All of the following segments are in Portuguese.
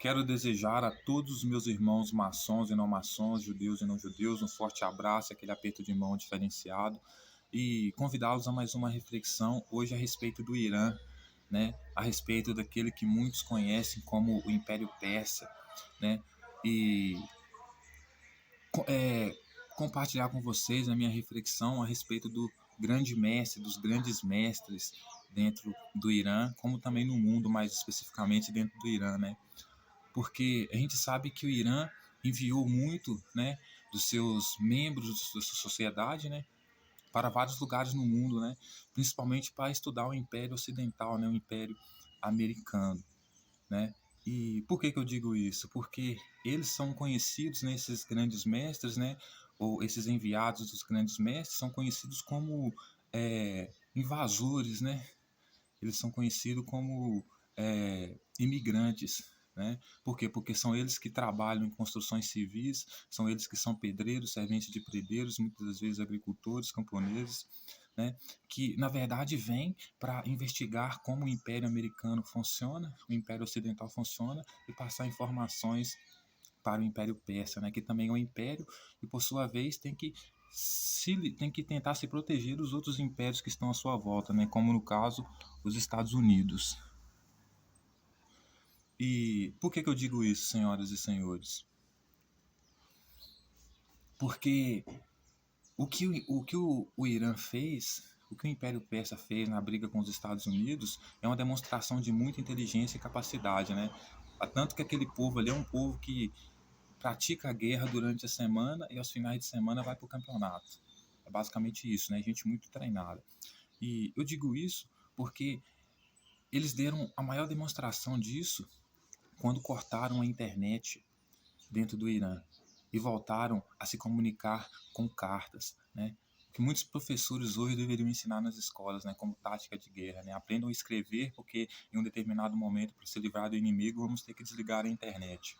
Quero desejar a todos os meus irmãos maçons e não maçons, judeus e não judeus, um forte abraço, aquele aperto de mão diferenciado e convidá-los a mais uma reflexão hoje a respeito do Irã, né? A respeito daquele que muitos conhecem como o Império Persa, né? E é, compartilhar com vocês a minha reflexão a respeito do grande mestre, dos grandes mestres dentro do Irã, como também no mundo, mais especificamente dentro do Irã, né? Porque a gente sabe que o Irã enviou muito, né, dos seus membros da sua sociedade, né, para vários lugares no mundo, né, principalmente para estudar o Império Ocidental, né, o Império Americano, né. E por que que eu digo isso? Porque eles são conhecidos, né, esses grandes mestres, né, ou esses enviados dos grandes mestres são conhecidos como invasores, né, eles são conhecidos como imigrantes, né? Por quê? Porque são eles que trabalham em construções civis, são eles que são pedreiros, serventes de pedreiros, muitas das vezes agricultores, camponeses, né? Que na verdade vêm para investigar como o Império Americano funciona, o Império Ocidental funciona e passar informações para o Império Persa, né? Que também é um império e por sua vez tem que tentar se proteger dos outros impérios que estão à sua volta, né? Como no caso os Estados Unidos. E por que que eu digo isso, senhoras e senhores? Porque o Irã fez, o que o Império Persa fez na briga com os Estados Unidos, é uma demonstração de muita inteligência e capacidade, né? Tanto que aquele povo ali é um povo que pratica a guerra durante a semana e aos finais de semana vai para o campeonato. É basicamente isso, né? Gente muito treinada. E eu digo isso porque eles deram a maior demonstração disso quando cortaram a internet dentro do Irã e voltaram a se comunicar com cartas, né? Que muitos professores hoje deveriam ensinar nas escolas, né, como tática de guerra, né? Aprendam a escrever, porque em um determinado momento, para se livrar do inimigo, vamos ter que desligar a internet.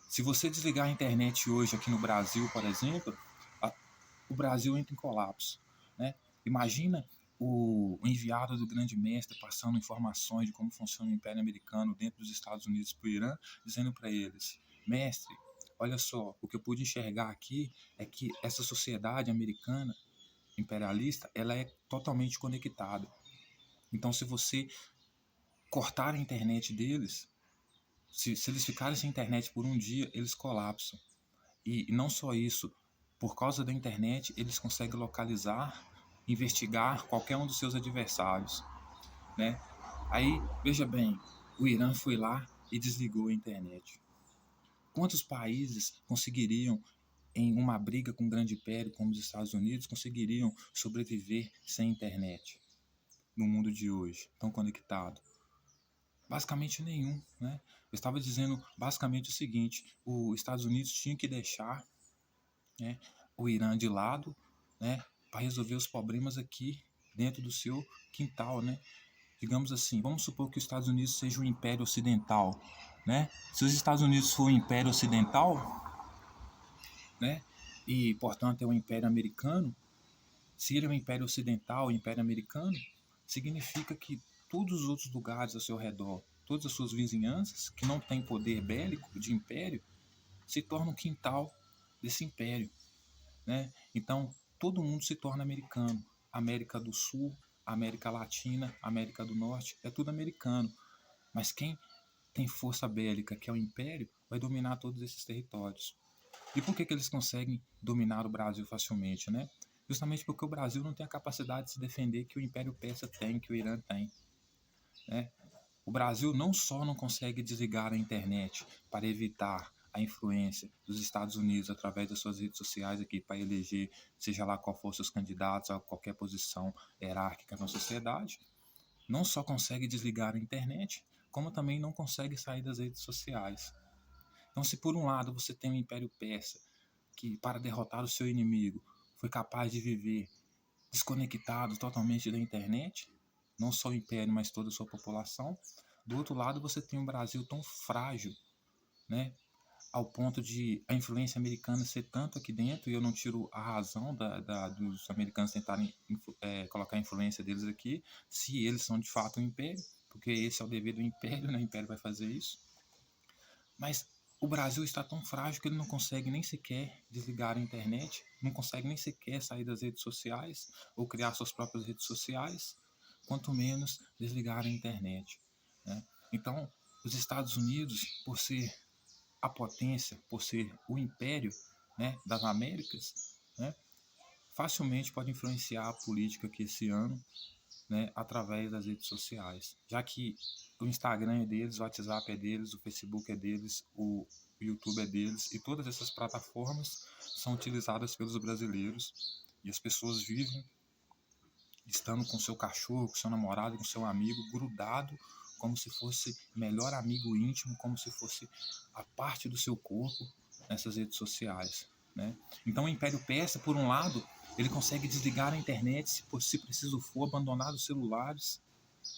Se você desligar a internet hoje aqui no Brasil, por exemplo, o Brasil entra em colapso, né? Imagina o enviado do grande mestre passando informações de como funciona o Império Americano dentro dos Estados Unidos para o Irã, dizendo para eles: mestre, olha só, o que eu pude enxergar aqui é que essa sociedade americana imperialista ela é totalmente conectada. Então, se você cortar a internet deles, se eles ficarem sem internet por um dia, eles colapsam. E não só isso, por causa da internet, eles conseguem localizar, investigar qualquer um dos seus adversários, né? Aí, veja bem, o Irã foi lá e desligou a internet. Quantos países conseguiriam, em uma briga com um grande império como os Estados Unidos, conseguiriam sobreviver sem internet no mundo de hoje, tão conectado? Basicamente nenhum, né? Eu estava dizendo basicamente o seguinte: os Estados Unidos tinham que deixar, né, o Irã de lado, né, para resolver os problemas aqui dentro do seu quintal, né? Digamos assim, vamos supor que os Estados Unidos seja um império ocidental, né? Se os Estados Unidos for um império ocidental, né, e portanto é um império americano, se ele é um império ocidental, um império americano, significa que todos os outros lugares ao seu redor, todas as suas vizinhanças que não têm poder bélico de império, se tornam quintal desse império, né? Então, todo mundo se torna americano. América do Sul, América Latina, América do Norte, é tudo americano. Mas quem tem força bélica, que é o Império, vai dominar todos esses territórios. E por que, que eles conseguem dominar o Brasil facilmente, né? Justamente porque o Brasil não tem a capacidade de se defender que o Império Persa tem, que o Irã tem, né? O Brasil não só não consegue desligar a internet para evitar a influência dos Estados Unidos através das suas redes sociais aqui para eleger, seja lá qual for seus candidatos a qualquer posição hierárquica na sociedade, não só consegue desligar a internet, como também não consegue sair das redes sociais. Então, se por um lado você tem o Império Persa, que para derrotar o seu inimigo foi capaz de viver desconectado totalmente da internet, não só o império, mas toda a sua população. Do outro lado, você tem um Brasil tão frágil, né? Ao ponto de a influência americana ser tanto aqui dentro, e eu não tiro a razão dos americanos tentarem colocar a influência deles aqui, se eles são de fato um império, porque esse é o dever do império, né? O império vai fazer isso. Mas o Brasil está tão frágil que ele não consegue nem sequer desligar a internet, não consegue nem sequer sair das redes sociais ou criar suas próprias redes sociais, quanto menos desligar a internet, né? Então, os Estados Unidos, por ser a potência, por ser o império, né, das Américas, né, facilmente pode influenciar a política que esse ano, né, através das redes sociais, já que o Instagram é deles, o WhatsApp é deles, o Facebook é deles, o YouTube é deles, e todas essas plataformas são utilizadas pelos brasileiros, e as pessoas vivem estando com seu cachorro, com seu namorado, com seu amigo, grudado, como se fosse melhor amigo íntimo, como se fosse a parte do seu corpo nessas redes sociais, né? Então o Império Persa, por um lado, ele consegue desligar a internet se preciso for, abandonar os celulares,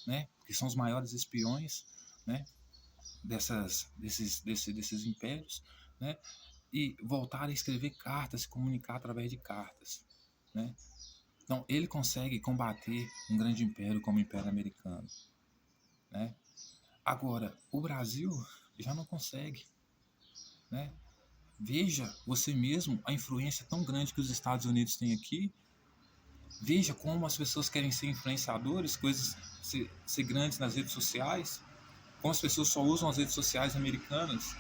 né? Que são os maiores espiões, né? Desses impérios, né? E voltar a escrever cartas, se comunicar através de cartas, né? Então, ele consegue combater um grande império como o Império Americano, né? Agora, o Brasil já não consegue, né? Veja você mesmo a influência tão grande que os Estados Unidos têm aqui. Veja como as pessoas querem ser influenciadores, coisas ser grandes nas redes sociais, como as pessoas só usam as redes sociais americanas,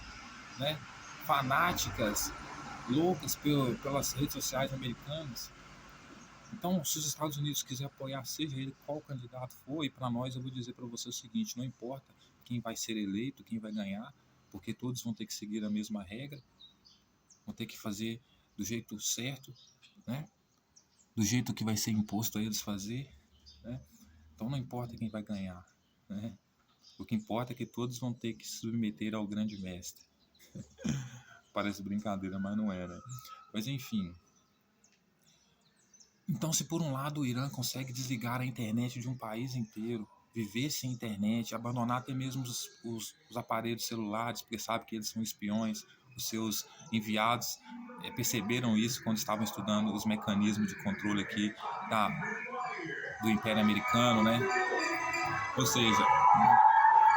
né? Fanáticas, loucas pelas redes sociais americanas. Então, se os Estados Unidos quiser apoiar, seja ele qual candidato for, e para nós eu vou dizer para você o seguinte: não importa quem vai ser eleito, quem vai ganhar, porque todos vão ter que seguir a mesma regra, vão ter que fazer do jeito certo, né? Do jeito que vai ser imposto a eles fazer, né? Então não importa quem vai ganhar, né? O que importa é que todos vão ter que se submeter ao grande mestre. Parece brincadeira, mas não é, né? Mas enfim. Então, se por um lado o Irã consegue desligar a internet de um país inteiro, viver sem internet, abandonar até mesmo os aparelhos celulares, porque sabe que eles são espiões, os seus enviados perceberam isso quando estavam estudando os mecanismos de controle aqui do Império Americano, né? Ou seja,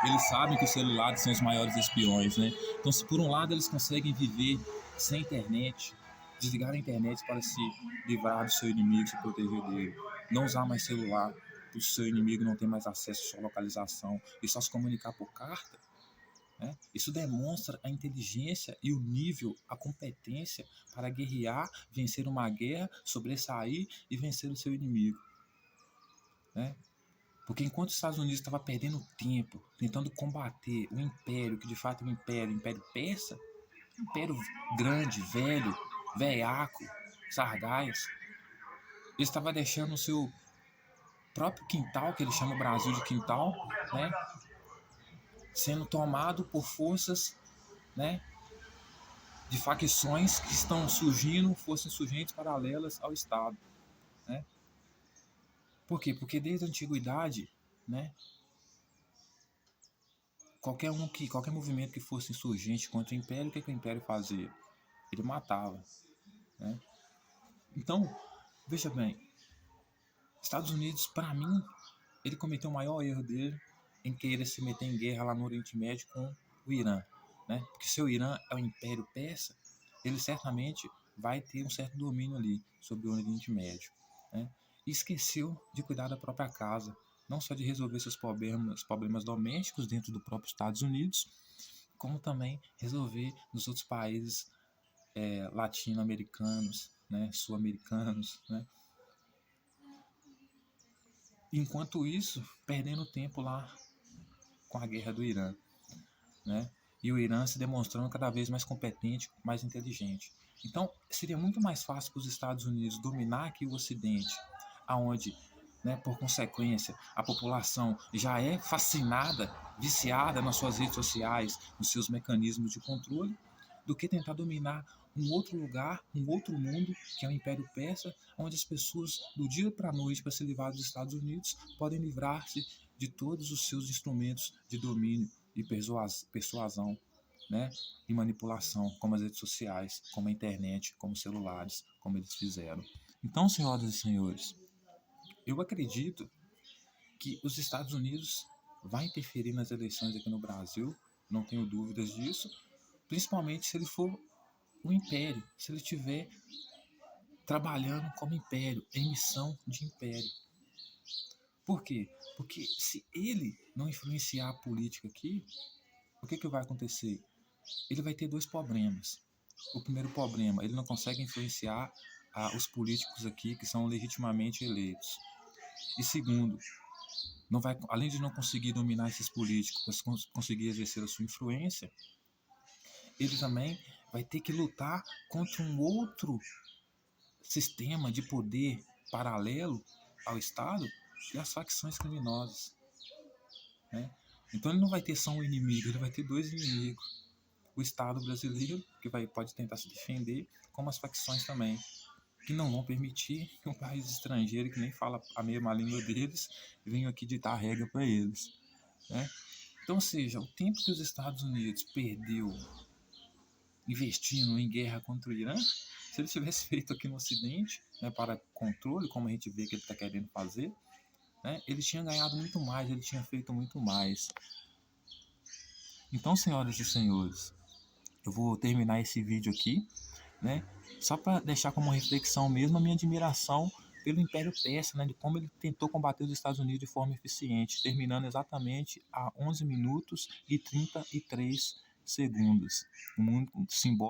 eles sabem que os celulares são os maiores espiões, né? Então, se por um lado eles conseguem viver sem internet, desligar a internet para se livrar do seu inimigo, se proteger dele, não usar mais celular, para o seu inimigo não ter mais acesso à sua localização e só se comunicar por carta, né? Isso demonstra a inteligência e o nível, a competência para guerrear, vencer uma guerra, sobressair e vencer o seu inimigo, né? Porque enquanto os Estados Unidos estava perdendo tempo tentando combater o império, que de fato é um império, o Império Persa, um império grande, velho, veiaco, sargás, ele estava deixando o seu próprio quintal, que ele chama o Brasil de quintal, né, sendo tomado por forças, né, de facções que estão surgindo, forças insurgentes paralelas ao Estado, né? Por quê? Porque desde a antiguidade, né, qualquer movimento que fosse insurgente contra o Império, o que o Império fazia? Ele matava, né? Então, veja bem, Estados Unidos, para mim, ele cometeu o maior erro dele em querer se meter em guerra lá no Oriente Médio com o Irã, né? Porque se o Irã é o Império Persa, ele certamente vai ter um certo domínio ali sobre o Oriente Médio, né? E esqueceu de cuidar da própria casa, não só de resolver seus problemas domésticos dentro do próprio Estados Unidos, como também resolver nos outros países latino-americanos, né, sul-americanos, né? Enquanto isso, perdendo tempo lá com a guerra do Irã, né? E o Irã se demonstrando cada vez mais competente, mais inteligente. Então, seria muito mais fácil para os Estados Unidos dominar aqui o Ocidente, aonde, né, por consequência, a população já é fascinada, viciada nas suas redes sociais, nos seus mecanismos de controle, do que tentar dominar um outro lugar, um outro mundo, que é o Império Persa, onde as pessoas, do dia para a noite, para se livrar dos Estados Unidos, podem livrar-se de todos os seus instrumentos de domínio e persuasão, né? E manipulação, como as redes sociais, como a internet, como os celulares, como eles fizeram. Então, senhoras e senhores, eu acredito que os Estados Unidos vai interferir nas eleições aqui no Brasil, não tenho dúvidas disso, principalmente se ele for o império, se ele estiver trabalhando como império, em missão de império. Por quê? Porque se ele não influenciar a política aqui, o que vai acontecer? Ele vai ter dois problemas. O primeiro problema, ele não consegue influenciar os políticos aqui que são legitimamente eleitos. E segundo, não vai, além de não conseguir dominar esses políticos, conseguir exercer a sua influência, ele também vai ter que lutar contra um outro sistema de poder paralelo ao Estado e às facções criminosas, né? Então ele não vai ter só um inimigo, ele vai ter dois inimigos. O Estado brasileiro, que pode tentar se defender, como as facções também, que não vão permitir que um país estrangeiro, que nem fala a mesma língua deles, venha aqui ditar regra para eles, né? Então, ou seja, o tempo que os Estados Unidos perdeu investindo em guerra contra o Irã, se ele tivesse feito aqui no Ocidente, né, para controle, como a gente vê que ele está querendo fazer, né, ele tinha ganhado muito mais, ele tinha feito muito mais. Então, senhoras e senhores, eu vou terminar esse vídeo aqui, né, só para deixar como reflexão mesmo a minha admiração pelo Império Persa, né, de como ele tentou combater os Estados Unidos de forma eficiente, terminando exatamente a 11 minutos e 33 segundos. Um simbólico